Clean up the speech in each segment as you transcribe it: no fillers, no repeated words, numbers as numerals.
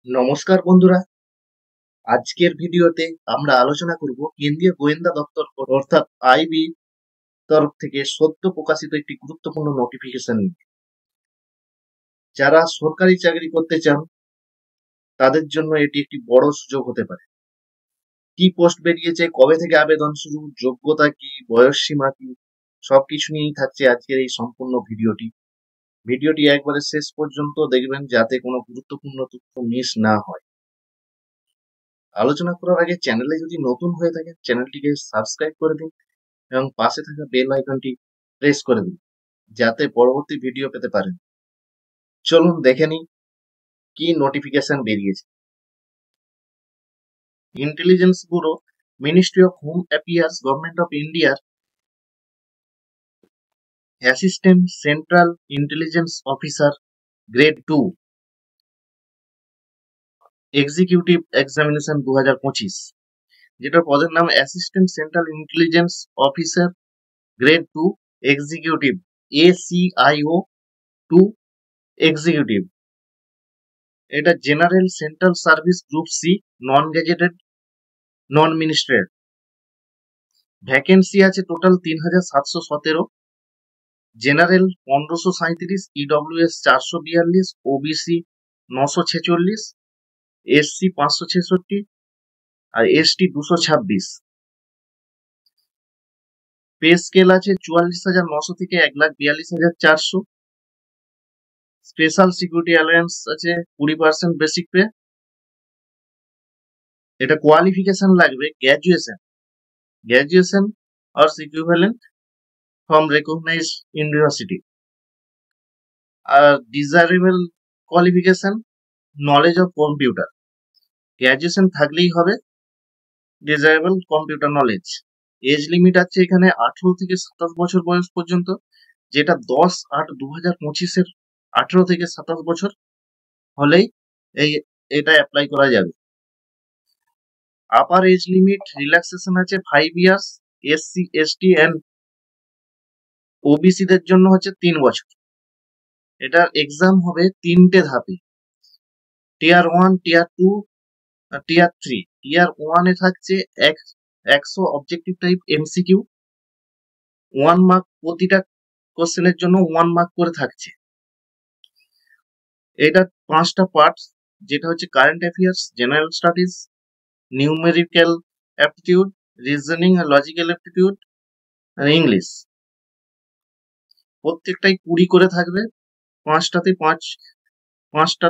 নমস্কার বন্ধুরা, আজকের ভিডিওতে আমরা আলোচনা করব কেন্দ্রীয় গোয়েন্দা দপ্তর অর্থাৎ আইবি তরফ থেকে সদ্য প্রকাশিত একটি গুরুত্বপূর্ণ নোটিফিকেশন নিয়ে। যারা সরকারি চাকরি করতে চান তাদের জন্য এটি একটি বড় সুযোগ হতে পারে। কি পোস্ট বেরিয়েছে, কবে থেকে আবেদন শুরু, যোগ্যতা কি, বয়স সীমা কি, সবকিছু নিয়েই থাকছে আজকের এই সম্পূর্ণ ভিডিওটি একবারে শেষ পর্যন্ত দেখবেন যাতে কোনো গুরুত্বপূর্ণ তথ্য মিস না হয়। আলোচনা করার আগে চ্যানেলে যদি নতুন হয়ে থাকেন চ্যানেলটিকে সাবস্ক্রাইব করে দিন এবং পাশে থাকা বেল আইকনটি প্রেস করে দিন যাতে পরবর্তী ভিডিও পেতে পারেন। চলুন দেখে নিই কি নোটিফিকেশন বেরিয়েছে। Intelligence bureau, ministry of home affairs, government of ইন্ডিয়ার assistant central intelligence officer grade 2 executive examination 2025, যেটার পদের নাম assistant central intelligence officer grade 2 executive, ACIO 2 executive. এটা general central service group C, non gazetted, non ministerial. Vacancy আছে total 3717, general 1537, EWS 442, OBC 946, SC 566 আর ST 226। Pay scale আছে 44,900 থেকে 1,42,400। Special security alliance আছে 20% basic pay. এটা qualification লাগবে graduation or equivalent from recognized university. আর desirable qualification knowledge of computer, graduation থাকলেই হবে, desirable computer knowledge. Age limit আছে এখানে 18 থেকে 27 বছর বয়স পর্যন্ত, যেটা 10/8/2025 18 থেকে 27 বছর হলেই এটা অ্যাপ্লাই করা যাবে। আপার এজ লিমিট রিল্যাক্সেশন আছে 5 years, SC ST and OBC দের জন্য হচ্ছে 3 বছর। এটার এক্সাম হবে 3টে ধাপে, টিয়ার 1, টিয়ার 2, টিয়ার 3। টিয়ার 1 এ থাকছে 100 অবজেক্টিভ টাইপ এমসিকিউ, 1 মার্ক প্রতিটা কোশ্চেনের জন্য 1 মার্ক করে থাকছে। এটা 5টা পার্টস, যেটা হচ্ছে current affairs, general studies, numerical aptitude, reasoning আর লজিক্যাল অ্যাপটিটিউড আর ইংলিশ। প্রত্যেকটাই 20 করে থাকবে, 5টাতে 5টা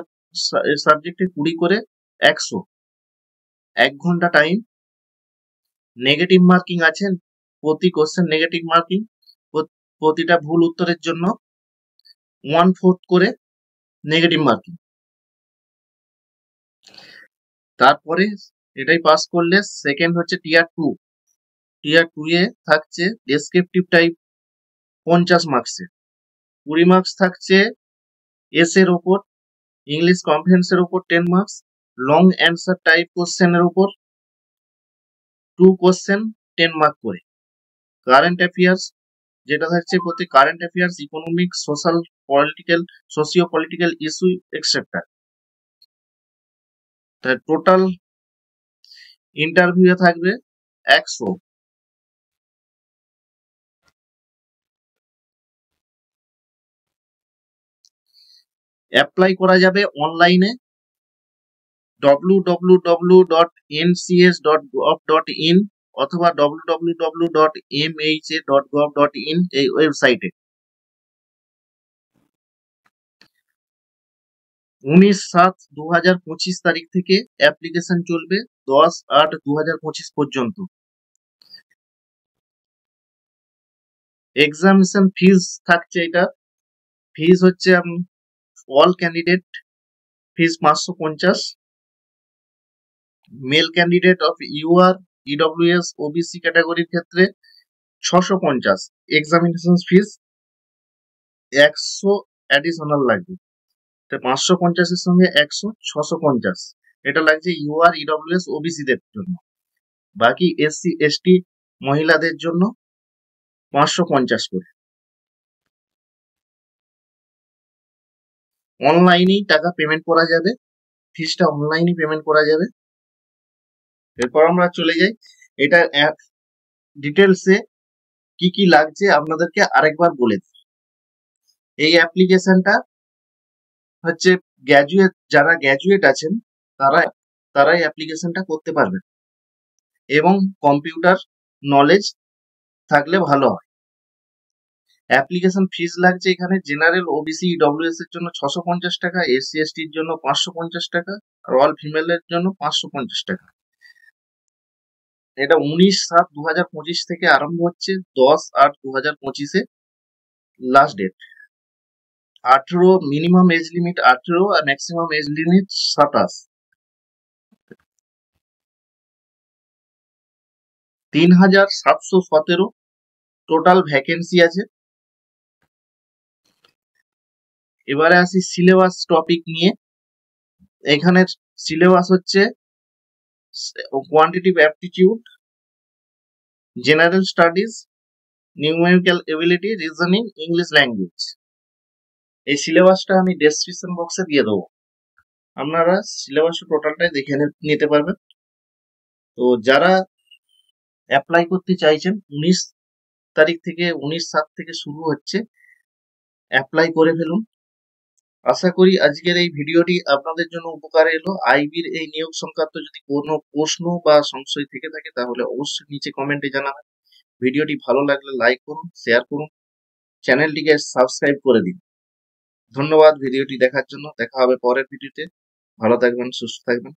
সাবজেক্টে 20 করে 100, 1 ঘন্টা টাইম। নেগেটিভ মার্কিং আছে, প্রতি কোশ্চেন নেগেটিভ মার্কিং, প্রতিটা ভুল উত্তরের জন্য 1/4 করে নেগেটিভ মার্কিং। তারপরে এটাই পাস করলে সেকেন্ড হচ্ছে টিয়ার 2। টিয়ার 2 এ থাকছে ডেসক্রিপটিভ টাইপ 50 মার্কসের, 20 মার্কস থাকছে এস এর উপর, ইংলিশ কম্প্রিহেনশনের উপর 10 মার্কস, লং অ্যান্সার টাইপ কোশ্চেনের উপর 2 কোশ্চেন 10 মার্ক করে। কারেন্ট অ্যাফেয়ার্স যেটা থাকছে প্রতি current affairs, economic, social, political, socio political issue etcetera. তাই টোটাল ইন্টারভিউ থাকবে 100। অ্যাপ্লাই করা যাবে অনলাইনে www.ncs.gov.in অথবা www.mha.gov.in এই ওয়েবসাইটে। 19/7/2025 তারিখ থেকে অ্যাপ্লিকেশন চলবে 10/8/2025 পর্যন্ত। এক্সামিনেশন ফিজ থাকছে, এটা ফিজ হচ্ছে all candidate fees 550, male candidate of UR, EWS, OBC ক্যাটাগরির ক্ষেত্রে 650। এক্সামিনেশন ফিজ 100 অ্যাডিশনাল লাগবে, তো 550 এর সঙ্গে 100 650 এটা লাগছে ইউআর, ইডব্লিউএস, ওবিসি দের জন্য। বাকি এসসি এসটি মহিলাদের জন্য 550 করে। অনলাইনেই টাকা পেমেন্ট করা যাবে। ফিসটা অনলাইনে পেমেন্ট করা যাবে। এরপর আমরা চলে যাই এটা ডিটেলসে কি কি লাগছে আপনাদেরকে আরেকবার বলে দিই। এই অ্যাপ্লিকেশনটা হচ্ছে যারা গ্র্যাজুয়েট আছেন তারাই অ্যাপ্লিকেশনটা করতে পারবেন এবং কম্পিউটার নলেজ থাকলে ভালো হয়। অ্যাপ্লিকেশন ফিস লাগছে এখানে জেনারেল, ওবিসি, ইডব্লিউএস এর জন্য 650 টাকা, এসসি এসটির জন্য 550 টাকা, আর অল ফিমেলের জন্য 550 টাকা। এটা 19/7/2025 থেকে আরম্ভ হচ্ছে, 10/8/2025 last date. 18 minimum age limit 18 আর maximum age limit 27। 3717 total vacancy আছে। এবারে আসি সিলেবাস টপিক নিয়ে। এখানের সিলেবাস হচ্ছে quantitative aptitude, general studies, numerical ability, reasoning, English language. এই সিলেবাসটা আমি ডেসক্রিপশন বক্সে দিয়ে দেবো, আপনারা সিলেবাস টোটালটাই দেখে নিতে পারবেন। তো যারা অ্যাপ্লাই করতে চাইছেন 19 তারিখ থেকে 19/7 থেকে শুরু হচ্ছে, অ্যাপ্লাই করে ফেলুন। আশা করি আজকের এই ভিডিওটি আপনাদের জন্য উপকারে এলো। আইবির এই নিয়োগ সংক্রান্ত যদি কোনো প্রশ্ন বা সংশয় থেকে থাকে তাহলে অবশ্যই নিচে কমেন্টে জানাবেন। ভিডিওটি ভালো লাগলে লাইক করুন, শেয়ার করুন, চ্যানেলটিকে সাবস্ক্রাইব করে দিন। ধন্যবাদ ভিডিওটি দেখার জন্য। দেখা হবে পরের ভিডিওতে। ভালো থাকবেন, সুস্থ থাকবেন।